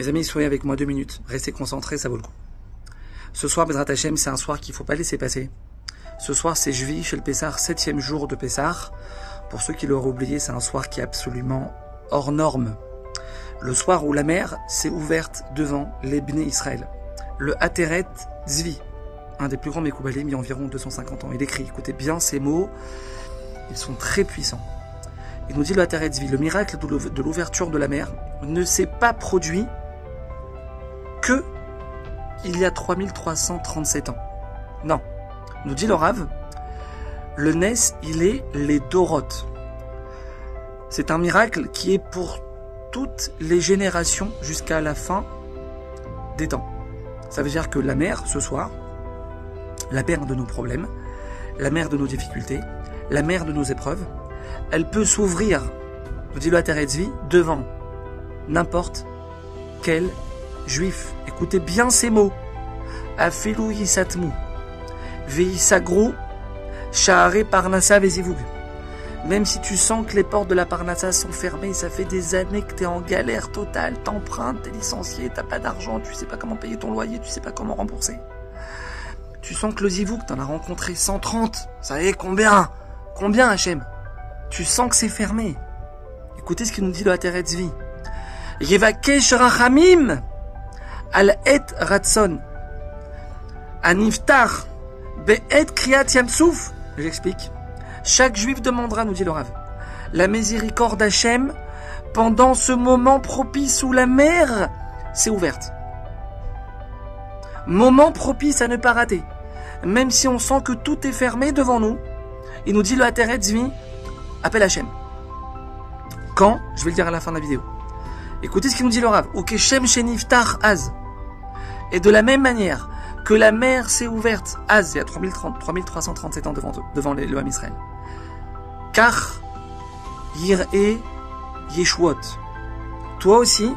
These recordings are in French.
Mes amis, soyez avec moi 2 minutes. Restez concentrés, ça vaut le coup. Ce soir, Bezrat Hashem, c'est un soir qu'il ne faut pas laisser passer. Ce soir, c'est Jvi, chez le Pessah, 7e jour de Pessah. Pour ceux qui l'auraient oublié, c'est un soir qui est absolument hors norme. Le soir où la mer s'est ouverte devant les Bnei Israël. Le Ateret Zvi, un des plus grands Mekoubalim, il y a environ 250 ans. Il écrit, écoutez bien ces mots, ils sont très puissants. Il nous dit le Ateret Zvi, le miracle de l'ouverture de la mer ne s'est pas produit que il y a 3337 ans. Non. Nous dit le Rav, le Nes, il est les Doroth. C'est un miracle qui est pour toutes les générations jusqu'à la fin des temps. Ça veut dire que la mer, ce soir, la mer de nos problèmes, la mer de nos difficultés, la mer de nos épreuves, elle peut s'ouvrir, nous dit le Ateret Zvi, devant n'importe quel juif. Écoutez bien ces mots. Afilou yisatmu, veisagru, sha'are parnassa vezivug. Même si tu sens que les portes de la parnassa sont fermées, ça fait des années que tu es en galère totale, t'empruntes, t'es licencié, t'as pas d'argent, tu sais pas comment payer ton loyer, tu sais pas comment rembourser. Tu sens que le zivug, t'en as rencontré 130. Ça y est, combien Hachem? Tu sens que c'est fermé. Écoutez ce qu'il nous dit le Ateret Zvi. Yevakesh rachamim al et ratson aniftar be'et kriyat yamsouf. J'explique. Chaque juif demandera, nous dit le Rav, la miséricorde d'Hachem pendant ce moment propice où la mer s'est ouverte. Moment propice à ne pas rater. Même si on sent que tout est fermé devant nous, il nous dit le Ateret Zvi, appelle Hachem. Quand? Je vais le dire à la fin de la vidéo. Écoutez ce qu'il nous dit le Rav. Ou keshem sheniftar az. Et de la même manière que la mer s'est ouverte, az, il y a 3337 ans devant le Ham Israël. Car yir'e yeshuot. Toi aussi,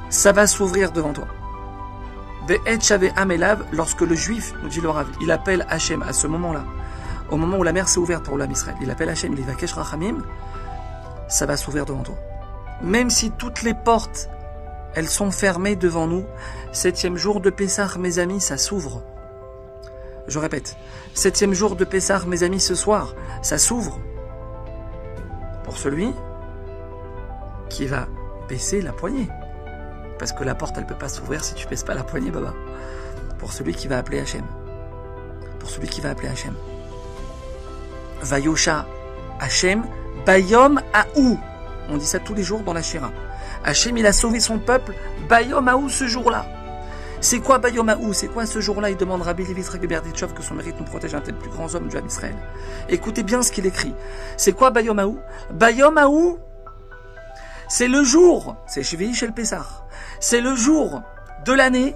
ça va s'ouvrir devant toi. Ve'et shave amelav, lorsque le juif, nous dit le Rav, il appelle Hachem à ce moment-là, au moment où la mer s'est ouverte pour le Ham Israël, il appelle Hachem, il va kesh rachamim, ça va s'ouvrir devant toi. Même si toutes les portes, elles sont fermées devant nous, 7e jour de Pessah, mes amis, ça s'ouvre. Je répète, 7e jour de Pessah, mes amis, ce soir, ça s'ouvre. Pour celui qui va baisser la poignée. Parce que la porte, elle ne peut pas s'ouvrir si tu ne baisses pas la poignée, baba. Pour celui qui va appeler Hachem. Pour celui qui va appeler Hachem. Vayosha Hachem, Bayom Aou. On dit ça tous les jours dans la Shira. Hachem, il a sauvé son peuple, Bayom Aou, ce jour-là. C'est quoi Bayom Aou? C'est quoi ce jour-là? Il demande Rabbi Levi Yitzhak Berditchov que son mérite nous protège, un tel plus grand homme du Ham Israël. Écoutez bien ce qu'il écrit. C'est quoi Bayom Aou? Bayom Aou, c'est le jour, c'est Shvi'i Shel Pessah, c'est le jour de l'année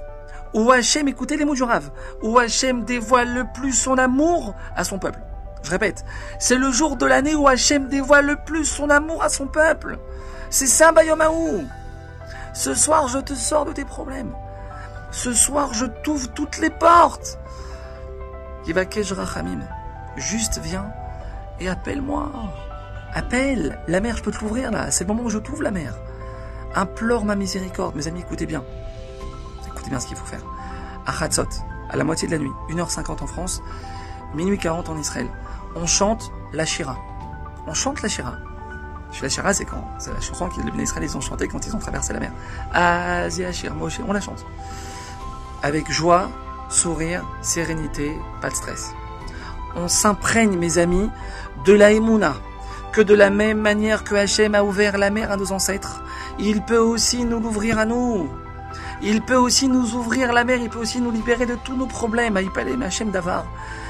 où Hachem, écoutez les mots du Rav, où Hachem dévoile le plus son amour à son peuple. Je répète, c'est le jour de l'année où Hachem dévoile le plus son amour à son peuple. C'est ça, Bayom Aou. Ce soir, je te sors de tes problèmes. Ce soir, je t'ouvre toutes les portes. Yevakesh rachamim. Juste viens et appelle-moi. Appelle. La mer, je peux te l'ouvrir là. C'est le moment où je t'ouvre la mer. Implore ma miséricorde. Mes amis, écoutez bien. Écoutez bien ce qu'il faut faire. À Chatzot, à la moitié de la nuit, 1h50 en France, minuit 40 en Israël. On chante la Shira. On chante la Shira. La Shira, c'est la chanson que les Bnei Israël ils ont chanté quand ils ont traversé la mer. Azia Shir Moshe, on la chante. Avec joie, sourire, sérénité, pas de stress. On s'imprègne, mes amis, de la Emouna, que de la même manière que Hachem a ouvert la mer à nos ancêtres, il peut aussi nous l'ouvrir à nous. Il peut aussi nous ouvrir la mer, il peut aussi nous libérer de tous nos problèmes. Aïpalem Hachem Davar.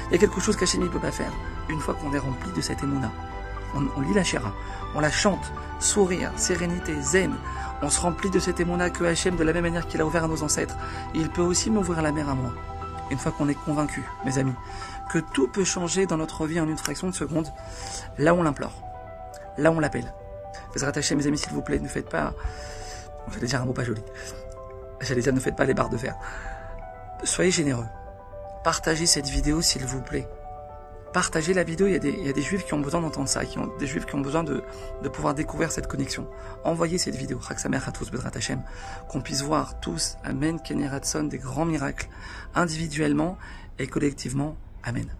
Il y a quelque chose qu'Hachem ne peut pas faire. Une fois qu'on est rempli de cette Emouna, on lit la Shira, on la chante, sourire, sérénité, zen. On se remplit de cette Emouna que Hachem, de la même manière qu'il a ouvert à nos ancêtres, il peut aussi m'ouvrir la mer à moi. Une fois qu'on est convaincu, mes amis, que tout peut changer dans notre vie en une fraction de seconde, là on l'implore, là on l'appelle. Bezrat Hachem, mes amis, s'il vous plaît, ne faites pas, j'allais dire un mot pas joli, j'allais dire ne faites pas les barres de fer. Soyez généreux. Partagez cette vidéo, s'il vous plaît. Partagez la vidéo, il y a des juifs qui ont besoin d'entendre ça, des juifs qui ont besoin de pouvoir découvrir cette connexion. Envoyez cette vidéo, Chag Sameach à tous, Bezrat Hashem, qu'on puisse voir tous, Amen, Ken Yireh Ratzon, des grands miracles, individuellement et collectivement. Amen.